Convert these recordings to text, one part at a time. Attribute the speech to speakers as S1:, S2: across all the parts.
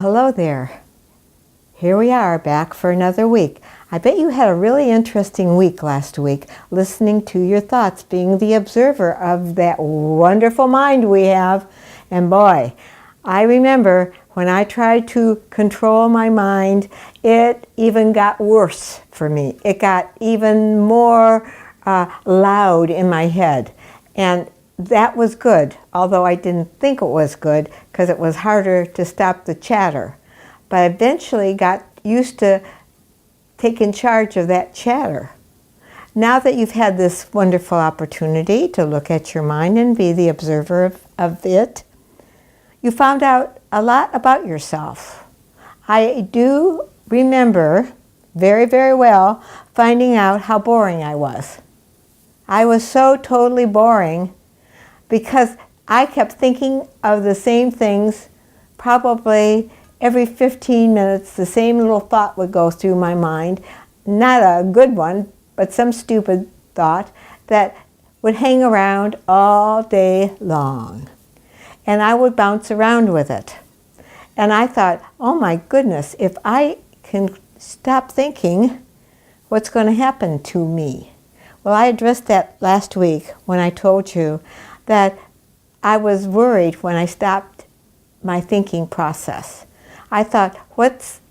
S1: Hello there. Here we are back for another week. I bet you had a really interesting week last week, listening to your thoughts, being the observer of that wonderful mind we have. And boy, I remember when I tried to control my mind, it even got worse for me. It got even more loud in my head. And that was good, although I didn't think it was good because it was harder to stop the chatter. But I eventually got used to taking charge of that chatter. Now that you've had this wonderful opportunity to look at your mind and be the observer of it, you found out a lot about yourself. I do remember very, very well finding out how boring I was. I was so totally boring because I kept thinking of the same things. Probably every 15 minutes, the same little thought would go through my mind. Not a good one, but some stupid thought that would hang around all day long. And I would bounce around with it. And I thought, oh my goodness, if I can stop thinking, what's going to happen to me? Well, I addressed that last week when I told you that I was worried when I stopped my thinking process. I thought, what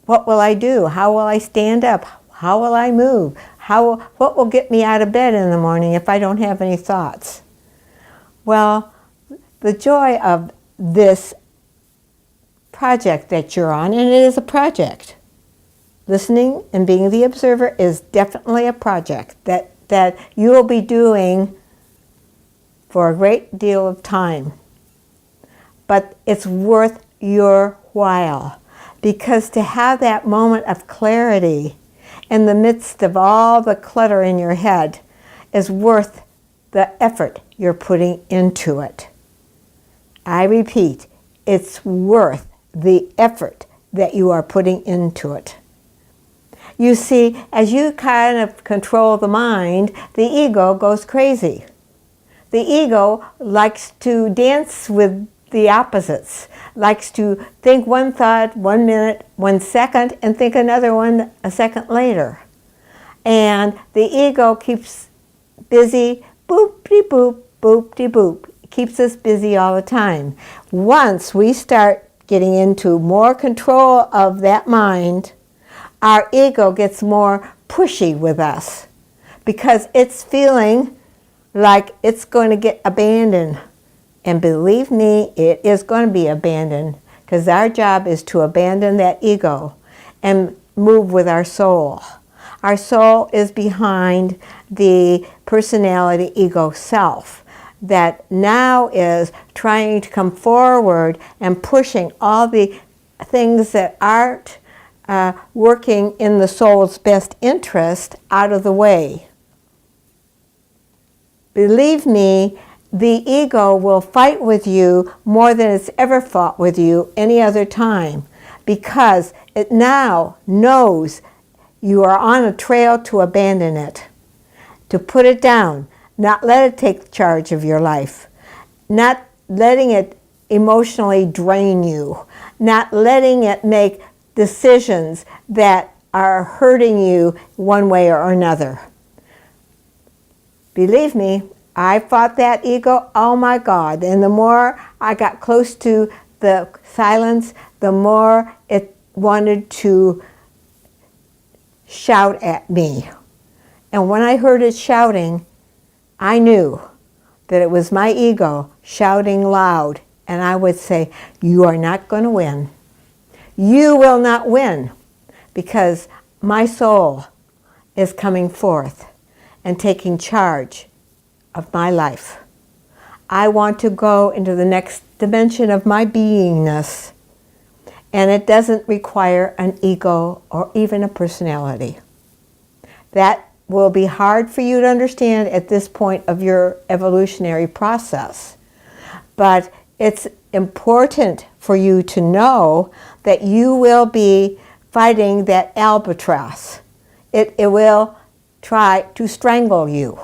S1: will I do? How will I stand up? How will I move? What will get me out of bed in the morning if I don't have any thoughts? Well, the joy of this project that you're on, and it is a project. Listening and being the observer is definitely a project that you will be doing for a great deal of time. But it's worth your while, because to have that moment of clarity in the midst of all the clutter in your head is worth the effort you're putting into it. I repeat, it's worth the effort that you are putting into it. You see, as you kind of control the mind, the ego goes crazy. The ego likes to dance with the opposites, likes to think one thought 1 minute, 1 second, and think another one a second later. And the ego keeps busy, boop-de-boop, boop-de-boop. It keeps us busy all the time. Once we start getting into more control of that mind, our ego gets more pushy with us because it's feeling like it's going to get abandoned. And believe me, it is going to be abandoned, because our job is to abandon that ego and move with our soul. Our soul is behind the personality ego self that now is trying to come forward and pushing all the things that aren't working in the soul's best interest out of the way. Believe me, the ego will fight with you more than it's ever fought with you any other time, because it now knows you are on a trail to abandon it, to put it down, not let it take charge of your life, not letting it emotionally drain you, not letting it make decisions that are hurting you one way or another. Believe me, I fought that ego, oh my God. And the more I got close to the silence, the more it wanted to shout at me. And when I heard it shouting, I knew that it was my ego shouting loud. And I would say, you are not going to win. You will not win, because my soul is coming forth and taking charge of my life. I want to go into the next dimension of my beingness, and it doesn't require an ego or even a personality. That will be hard for you to understand at this point of your evolutionary process, but it's important for you to know that you will be fighting that albatross. It will try to strangle you,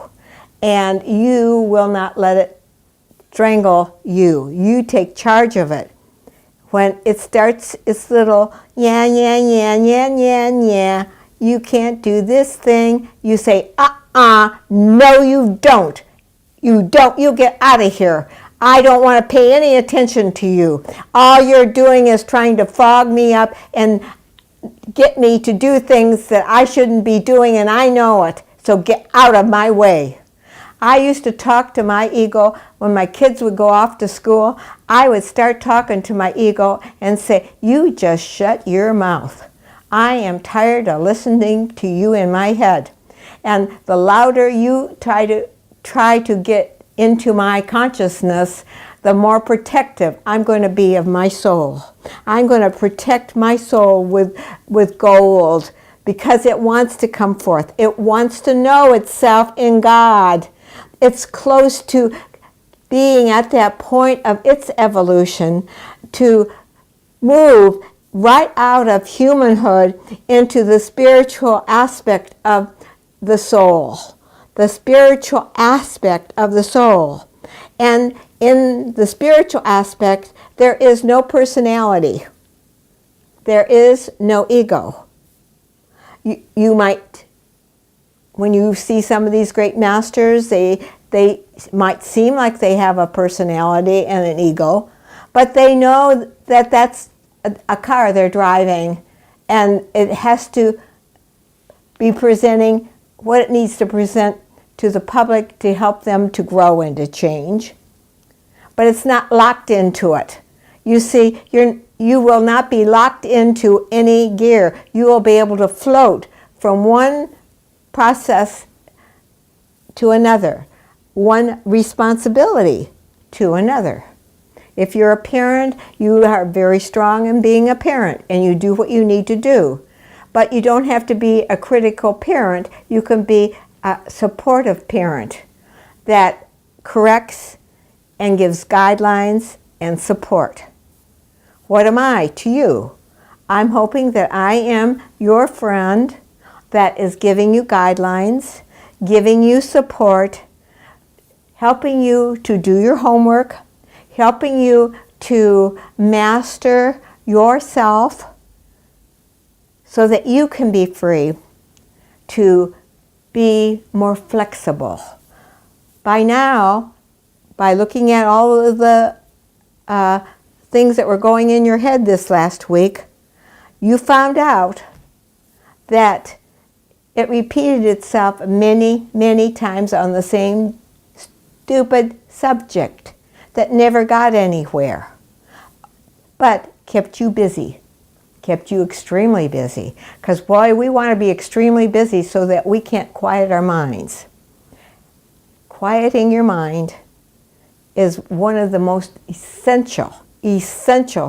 S1: and you will not let it strangle you. You take charge of it. when it starts its little yeah, yeah, yeah, yeah, yeah, yeah, you can't do this thing, you say, no you don't. You get out of here. I don't want to pay any attention to you. All you're doing is trying to fog me up and get me to do things that I shouldn't be doing, and I know it. So get out of my way. I used to talk to my ego when my kids would go off to school. I would start talking to my ego and say, you just shut your mouth. I am tired of listening to you in my head. And the louder you try to get into my consciousness, the more protective I'm going to be of my soul. I'm going to protect my soul with gold because it wants to come forth. It wants to know itself in God. It's close to being at that point of its evolution to move right out of humanhood into the spiritual aspect of the soul. The spiritual aspect of the soul. And in the spiritual aspect, there is no personality. There is no ego. You might, when you see some of these great masters, they might seem like they have a personality and an ego, but they know that that's a car they're driving, and it has to be presenting what it needs to present to the public to help them to grow and to change. But it's not locked into it. You see, you will not be locked into any gear. You will be able to float from one process to another, one responsibility to another. If you're a parent, you are very strong in being a parent, and you do what you need to do. But you don't have to be a critical parent. You can be a supportive parent that corrects and gives guidelines and support. What am I to you? I'm hoping that I am your friend that is giving you guidelines, giving you support, helping you to do your homework, helping you to master yourself so that you can be free to be more flexible. By now, by looking at all of the things that were going in your head this last week, you found out that it repeated itself many, many times on the same stupid subject that never got anywhere, but kept you busy, kept you extremely busy. Because boy, we want to be extremely busy so that we can't quiet our minds. Quieting your mind is one of the most essential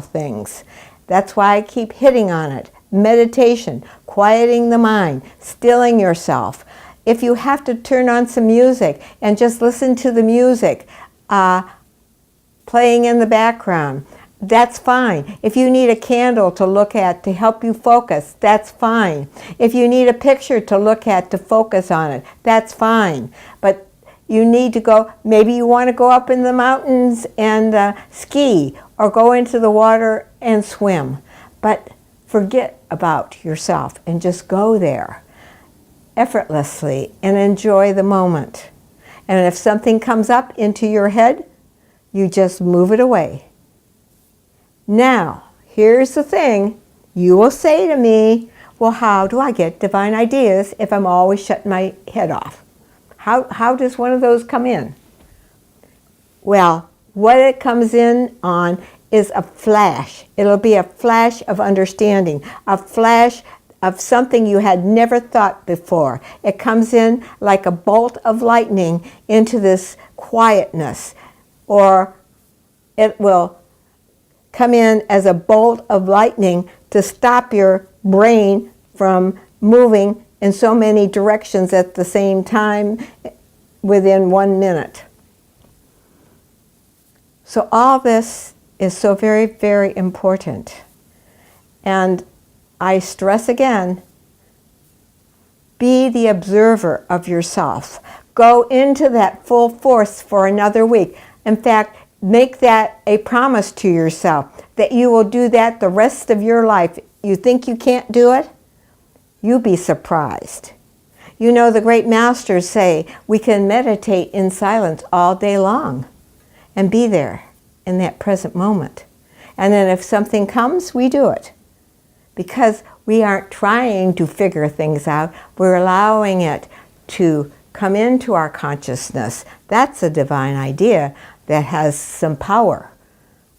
S1: things. That's why I keep hitting on it. Meditation, quieting the mind, stilling yourself. If you have to turn on some music and just listen to the music playing in the background, that's fine. If you need a candle to look at to help you focus, that's fine. If you need a picture to look at to focus on it, that's fine. But you need to go, maybe you want to go up in the mountains and ski, or go into the water and swim. But forget about yourself and just go there effortlessly and enjoy the moment. And if something comes up into your head, you just move it away. Now, here's the thing. You will say to me, well, how do I get divine ideas if I'm always shutting my head off? How does one of those come in? Well, what it comes in on is a flash. It'll be a flash of understanding, a flash of something you had never thought before. It comes in like a bolt of lightning into this quietness, or it will come in as a bolt of lightning to stop your brain from moving in so many directions at the same time within 1 minute. So all this is so very, very important. And I stress again, be the observer of yourself. Go into that full force for another week. In fact, make that a promise to yourself, that you will do that the rest of your life. You think you can't do it? You'll be surprised. You know, the great masters say we can meditate in silence all day long and be there in that present moment. And then if something comes, we do it. Because we aren't trying to figure things out, we're allowing it to come into our consciousness. That's a divine idea that has some power,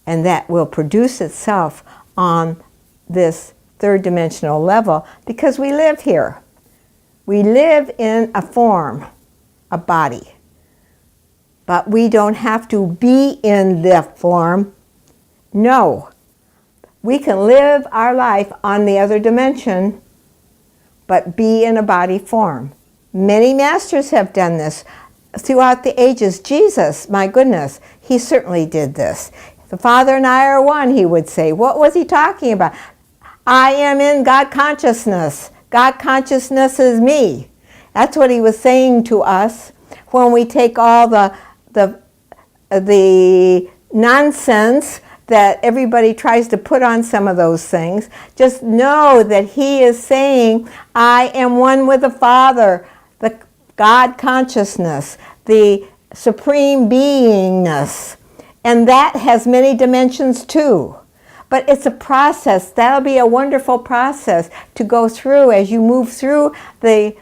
S1: and that will produce itself on this third dimensional level, because we live here. We live in a form, a body. But we don't have to be in the form. No. We can live our life on the other dimension, but be in a body form. Many masters have done this throughout the ages. Jesus, my goodness, he certainly did this. The Father and I are one, he would say. What was he talking about? I am in God consciousness. God consciousness is me. That's what he was saying to us when we take all the nonsense that everybody tries to put on some of those things. Just know that he is saying, I am one with the Father, the God consciousness, the supreme beingness. And that has many dimensions too. But it's a process. That'll be a wonderful process to go through. As you move through the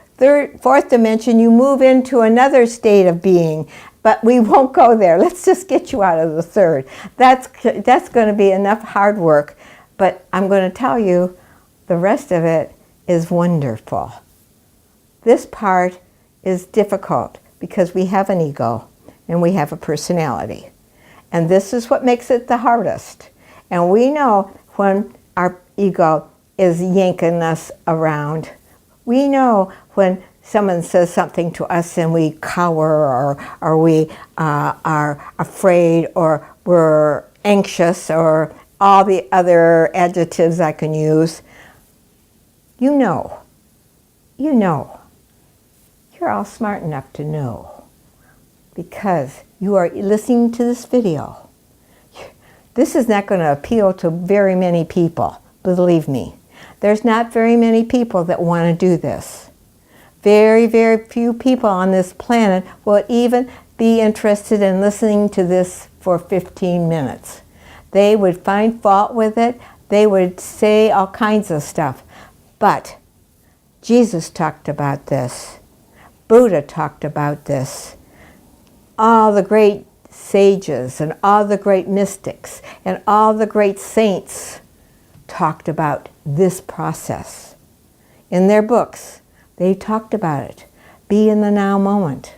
S1: fourth dimension, you move into another state of being. But we won't go there. Let's just get you out of the third. That's going to be enough hard work. But I'm going to tell you, the rest of it is wonderful. This part is difficult because we have an ego and we have a personality. And this is what makes it the hardest. And we know when our ego is yanking us around. We know when someone says something to us and we cower, or we are afraid, or we're anxious, or all the other adjectives I can use. You know. You're all smart enough to know, because you are listening to this video. This is not going to appeal to very many people, believe me. There's not very many people that want to do this. Very, very few people on this planet will even be interested in listening to this for 15 minutes. They would find fault with it. They would say all kinds of stuff. But Jesus talked about this. Buddha talked about this. All the great sages and all the great mystics and all the great saints talked about this process. In their books, they talked about it. Be in the now moment.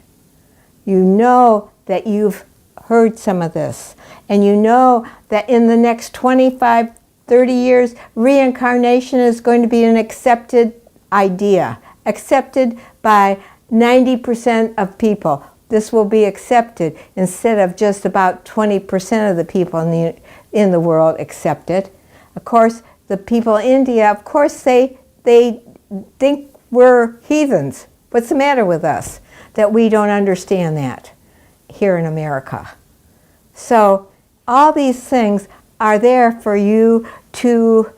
S1: You know that you've heard some of this, and you know that in the next 25, 30 years, reincarnation is going to be an accepted idea, accepted by 90% of people. This will be accepted instead of just about 20% of the people in the world accept it. Of course, the people in India, of course, they think we're heathens. What's the matter with us that we don't understand that here in America? So all these things are there for you to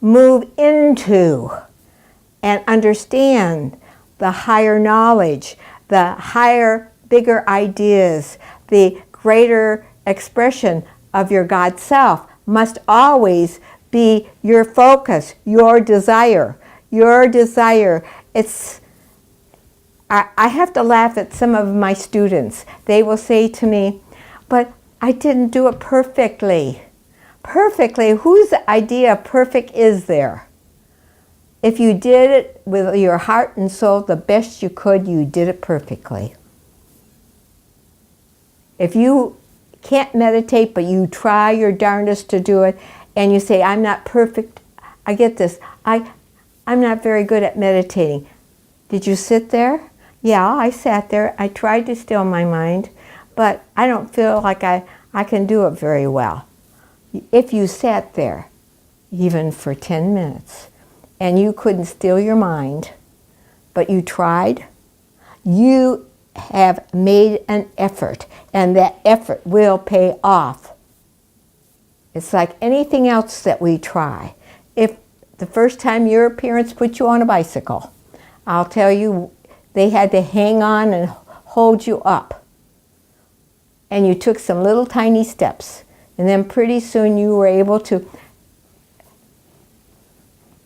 S1: move into and understand the higher knowledge, the higher, bigger ideas, the greater expression of your God self must always be your focus, your desire. Your desire. I have to laugh at some of my students. They will say to me, but I didn't do it perfectly. Perfectly? Whose idea of perfect is there? If you did it with your heart and soul the best you could, you did it perfectly. If you can't meditate, but you try your darndest to do it, and you say, I'm not perfect, I get this, I'm not very good at meditating. Did you sit there? Yeah, I sat there. I tried to still my mind, but I don't feel like I can do it very well. If you sat there, even for 10 minutes, and you couldn't still your mind, but you tried, you have made an effort, and that effort will pay off. It's like anything else that we try. If the first time your parents put you on a bicycle, I'll tell you, they had to hang on and hold you up. And you took some little tiny steps. And then pretty soon you were able to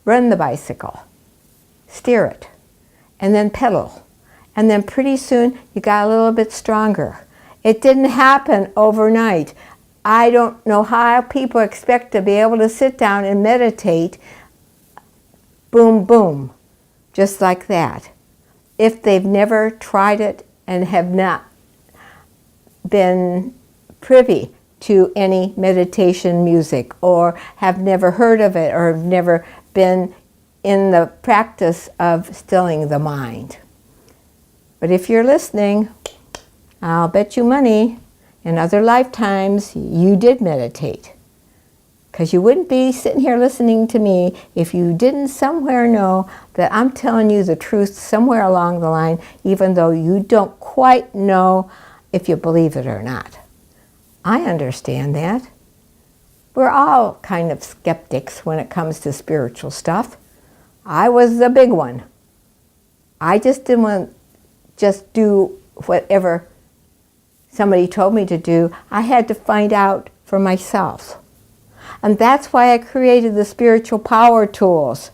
S1: run the bicycle, steer it, and then pedal. And then pretty soon you got a little bit stronger. It didn't happen overnight. I don't know how people expect to be able to sit down and meditate, boom, boom, just like that, if they've never tried it and have not been privy to any meditation music, or have never heard of it, or have never been in the practice of stilling the mind. But if you're listening, I'll bet you money in other lifetimes you did meditate. Because you wouldn't be sitting here listening to me if you didn't somewhere know that I'm telling you the truth somewhere along the line, even though you don't quite know if you believe it or not. I understand that. We're all kind of skeptics when it comes to spiritual stuff. I was the big one. I just didn't want to just do whatever somebody told me to do. I had to find out for myself. And that's why I created the spiritual power tools.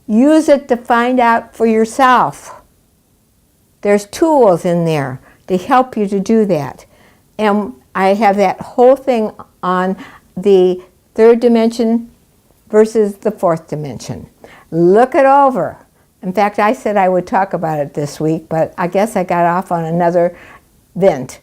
S1: Use it to find out for yourself. There's tools in there to help you to do that. And I have that whole thing on the third dimension versus the fourth dimension. Look it over. In fact, I said I would talk about it this week, but I guess I got off on another vent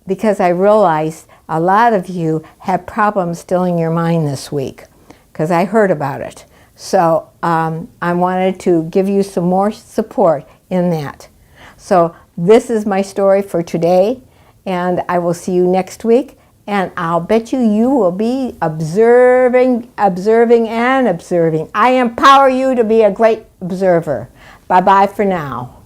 S1: because I realized a lot of you had problems stilling your mind this week because I heard about it. So I wanted to give you some more support in that. So this is my story for today, and I will see you next week. And I'll bet you will be observing. I empower you to be a great observer. Bye-bye for now.